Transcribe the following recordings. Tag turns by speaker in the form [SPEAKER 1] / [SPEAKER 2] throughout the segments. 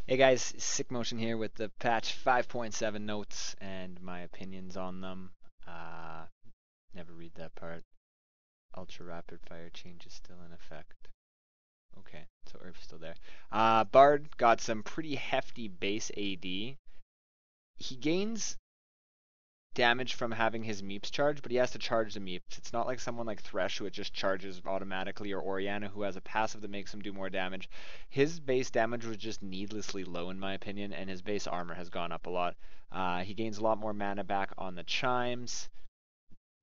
[SPEAKER 1] Hey guys, SickMotion here with the patch 5.7 notes and my opinions on them. Uh, Never read that part. Ultra rapid fire change is still in effect. Okay, so Earth's still there. Bard got some pretty hefty base AD. He gains damage from having his meeps charged, but he has to charge the meeps. It's not like someone like Thresh who it just charges automatically, or Orianna who has a passive that makes him do more damage. His base damage was just needlessly low in my opinion, and his base armor has gone up a lot. He gains a lot more mana back on the chimes.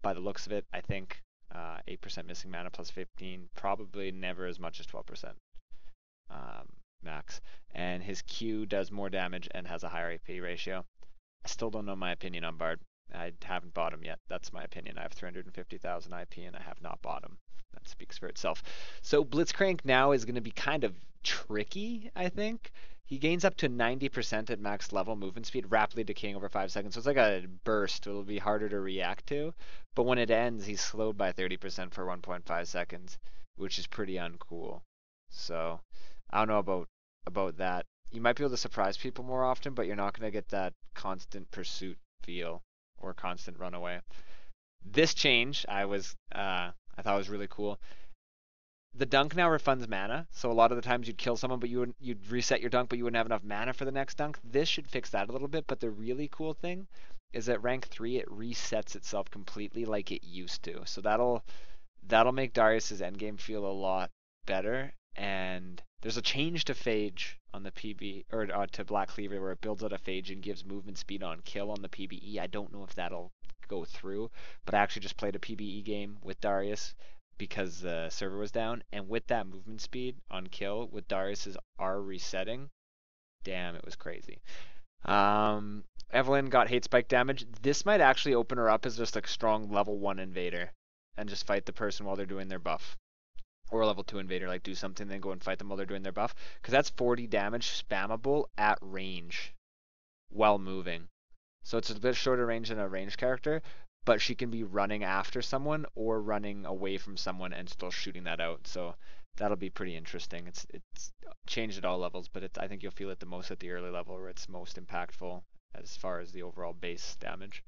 [SPEAKER 1] By the looks of it, I think 8% missing mana plus 15, probably never as much as 12% max. And his Q does more damage and has a higher AP ratio. I still don't know my opinion on Bard. I haven't bought him yet. That's my opinion. I have 350,000 IP and I have not bought him. That speaks for itself. So Blitzcrank now is going to be kind of tricky, I think. He gains up to 90% at max level movement speed, rapidly decaying over 5 seconds. So it's like a burst. It'll be harder to react to. But when it ends, he's slowed by 30% for 1.5 seconds, which is pretty uncool. So I don't know about that. You might be able to surprise people more often, but you're not going to get that constant pursuit feel or constant runaway. This change I thought was really cool. The dunk now refunds mana, so a lot of the times you'd kill someone, but you'd reset your dunk, but you wouldn't have enough mana for the next dunk. This should fix that a little bit. But the really cool thing is at rank 3 it resets itself completely like it used to. So that'll make Darius's endgame feel a lot better. And there's a change to Phage on the PB or to Black Cleaver where it builds out a Phage and gives movement speed on kill on the PBE. I don't know if that'll go through, but I actually just played a PBE game with Darius because the server was down, and with that movement speed on kill with Darius's R resetting, damn, it was crazy. Evelyn got hate spike damage. This might actually open her up as just a strong level 1 invader and just fight the person while they're doing their buff. Or a level 2 invader, like do something, then go and fight them while they're doing their buff. Because that's 40 damage spammable at range while moving. So it's a bit shorter range than a ranged character, but she can be running after someone or running away from someone and still shooting that out. So that'll be pretty interesting. It's changed at all levels, but I think you'll feel it the most at the early level where it's most impactful as far as the overall base damage.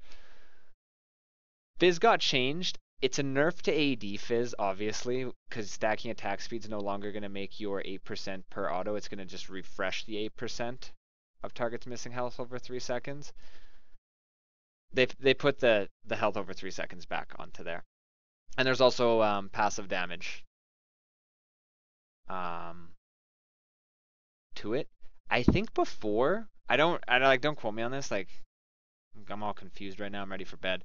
[SPEAKER 1] Fizz got changed. It's a nerf to AD Fizz, obviously, because stacking attack speed is no longer going to make your 8% per auto. It's going to just refresh the 8% of targets missing health over 3 seconds. They put the health over 3 seconds back onto there. And there's also passive damage um, to it. I think before, don't quote me on this, like I'm all confused right now. I'm ready for bed.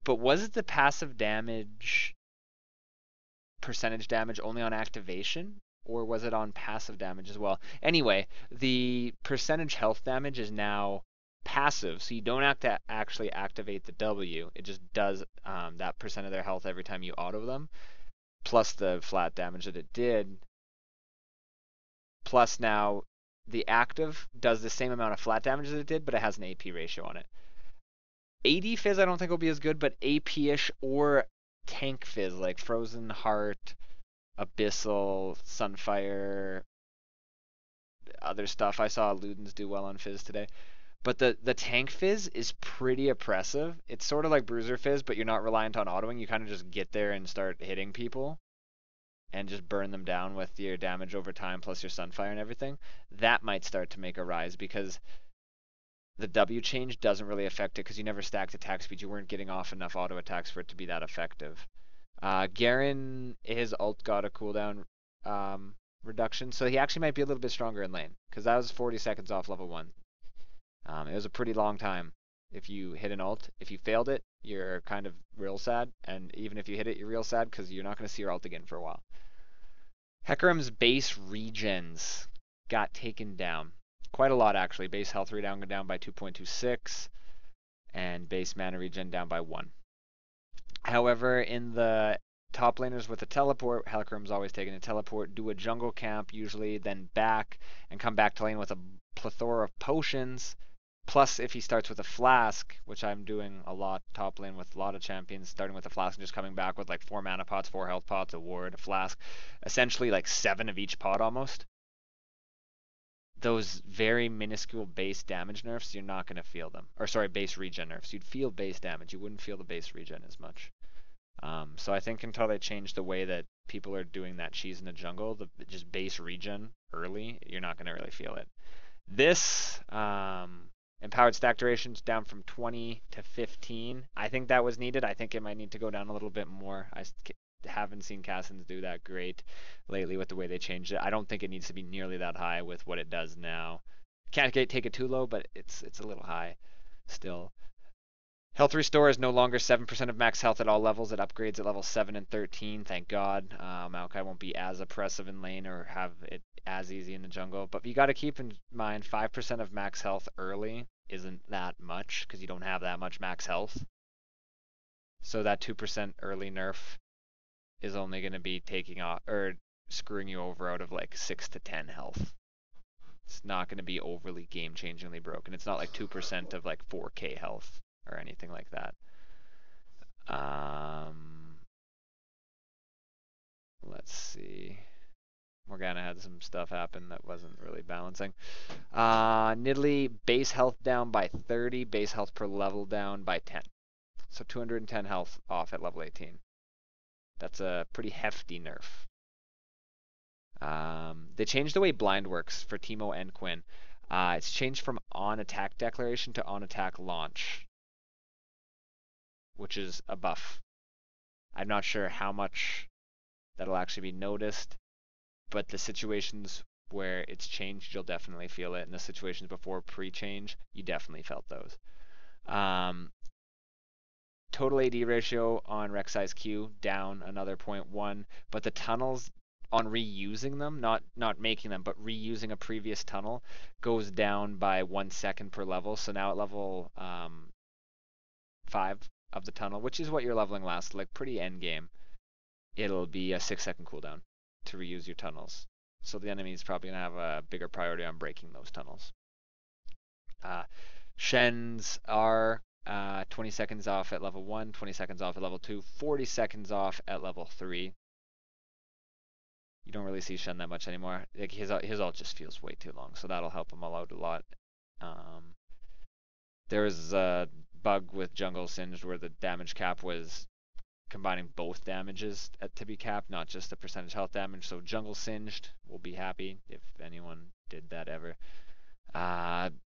[SPEAKER 1] But was it the passive damage percentage damage only on activation, or was it on passive damage as well? Anyway, the percentage health damage is now passive, so you don't have to actually activate the W. It just does that percent of their health every time you auto them, plus the flat damage that it did. Plus now the active does the same amount of flat damage as it did, but it has an AP ratio on it. AD Fizz I don't think will be as good, but AP-ish or tank Fizz like Frozen Heart, Abyssal, Sunfire, other stuff. I saw Ludens do well on Fizz today. But the tank Fizz is pretty oppressive. It's sort of like Bruiser Fizz, but you're not reliant on autoing. You kind of just get there and start hitting people and just burn them down with your damage over time plus your Sunfire and everything. That might start to make a rise because the W change doesn't really affect it because you never stacked attack speed. You weren't getting off enough auto attacks for it to be that effective. Garen, his ult got a cooldown reduction, so he actually might be a little bit stronger in lane because that was 40 seconds off level 1. It was a pretty long time if you hit an ult. If you failed it, you're kind of real sad, and even if you hit it, you're real sad because you're not going to see your ult again for a while. Hecarim's base regens got taken down. Quite a lot, actually. Base health regen down by 2.26, and base mana regen down by 1. However, in the top laners with a teleport, Hecarim's always taking a teleport, do a jungle camp usually, then back, and come back to lane with a plethora of potions. Plus, if he starts with a flask, which I'm doing a lot top lane with a lot of champions, starting with a flask and just coming back with like 4 mana pots, 4 health pots, a ward, a flask, essentially like 7 of each pot almost. those very minuscule base damage nerfs, you're not going to feel them. Or sorry, base regen nerfs. You'd feel base damage. You wouldn't feel the base regen as much. So I think until they change the way that people are doing that cheese in the jungle, the just base regen early, you're not going to really feel it. This empowered stack duration's down from 20 to 15. I think that was needed. I think it might need to go down a little bit more. I haven't seen Cassins do that great lately with the way they changed it. I don't think it needs to be nearly that high with what it does now. Can't take it too low, but it's a little high still. Health Restore is no longer 7% of max health at all levels. It upgrades at level 7 and 13, thank God. Maokai won't be as oppressive in lane or have it as easy in the jungle. But you got to keep in mind 5% of max health early isn't that much because you don't have that much max health. So that 2% early nerf is only going to be taking off or screwing you over out of like 6 to 10 health. It's not going to be overly game-changingly broken. It's not like 2% of like 4k health or anything like that. Let's see. Morgana had some stuff happen that wasn't really balancing. Nidalee, base health down by 30, base health per level down by 10. So 210 health off at level 18. That's a pretty hefty nerf. They changed the way blind works for Teemo and Quinn. It's changed from on attack declaration to on attack launch, which is a buff. I'm not sure how much that'll actually be noticed, but the situations where it's changed, you'll definitely feel it. In the situations before pre-change, you definitely felt those. Total AD ratio on Rek'Sai's Q down another 0.1, but the tunnels on reusing them, not making them, but reusing a previous tunnel, goes down by 1 second per level. So now at level 5 of the tunnel, which is what you're leveling last, like pretty end game, it'll be a 6-second cooldown to reuse your tunnels. So the enemy is probably going to have a bigger priority on breaking those tunnels. Shen's are 20 seconds off at level 1, 20 seconds off at level 2, 40 seconds off at level 3. You don't really see Shen that much anymore. Like his ult just feels way too long, so that'll help him out a lot. There was a bug with Jungle Singed where the damage cap was combining both damages to be capped, not just the percentage health damage. So Jungle Singed will be happy if anyone did that ever.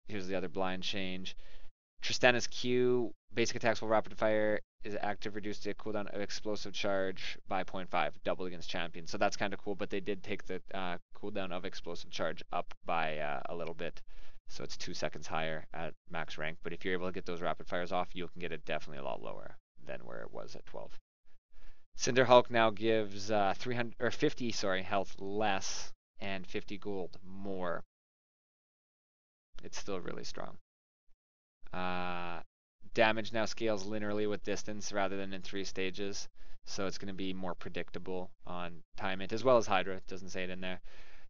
[SPEAKER 1] Here's the other blind change. Tristana's Q, basic attacks while rapid fire is active, reduced the cooldown of explosive charge by 0.5, double against champions. So that's kind of cool, but they did take the cooldown of explosive charge up by a little bit. So it's 2 seconds higher at max rank. But if you're able to get those rapid fires off, you can get it definitely a lot lower than where it was at 12. Cinder Hulk now gives 50 health less and 50 gold more. It's still really strong. Damage now scales linearly with distance rather than in 3 stages, so it's going to be more predictable on time it, as well as Hydra. It doesn't say it in there.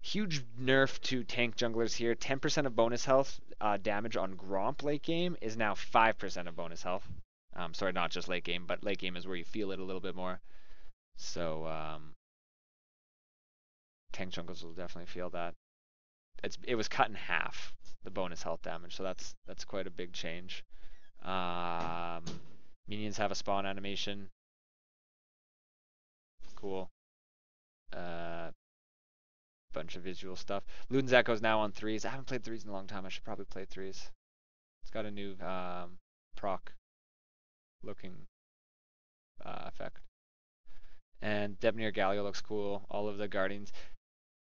[SPEAKER 1] Huge nerf to tank junglers here. 10% of bonus health damage on Gromp late game is now 5% of bonus health. Sorry, not just late game, but late game is where you feel it a little bit more. So tank junglers will definitely feel that. It was cut in half, the bonus health damage, so that's quite a big change. Minions have a spawn animation. Cool. Bunch of visual stuff. Luden's Echo is now on 3s. I haven't played 3s in a long time. I should probably play 3s. It's got a new proc looking effect. And Debnir Galio looks cool. All of the Guardians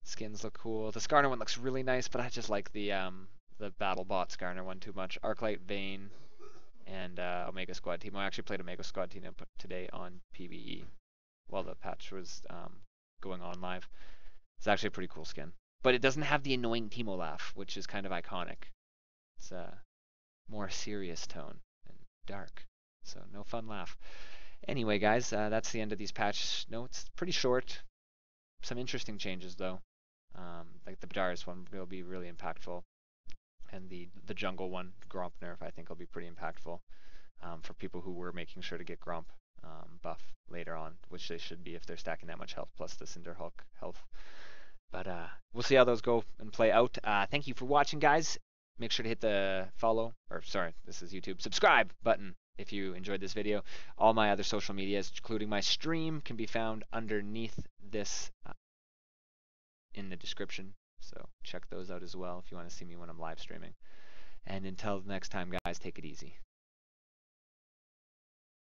[SPEAKER 1] skins look cool. The Skarner one looks really nice, but I just like the BattleBot Skarner one too much. Arclight Vayne and Omega Squad Team. I actually played Omega Squad Team today on PvE while the patch was going on live. It's actually a pretty cool skin. But it doesn't have the annoying Teemo laugh, which is kind of iconic. It's a more serious tone and dark. So no fun laugh. Anyway, guys, that's the end of these patch notes. Pretty short. Some interesting changes, though. Like the Badaris one will be really impactful. And the jungle one, Gromp nerf, I think will be pretty impactful for people who were making sure to get Gromp buff later on, which they should be if they're stacking that much health plus the Cinder Hulk health. But we'll see how those go and play out. Thank you for watching, guys. Make sure to hit the follow, or sorry, this is YouTube, subscribe button if you enjoyed this video. All my other social medias, including my stream, can be found underneath this in the description. So check those out as well if you want to see me when I'm live streaming. And until next time, guys, take it easy.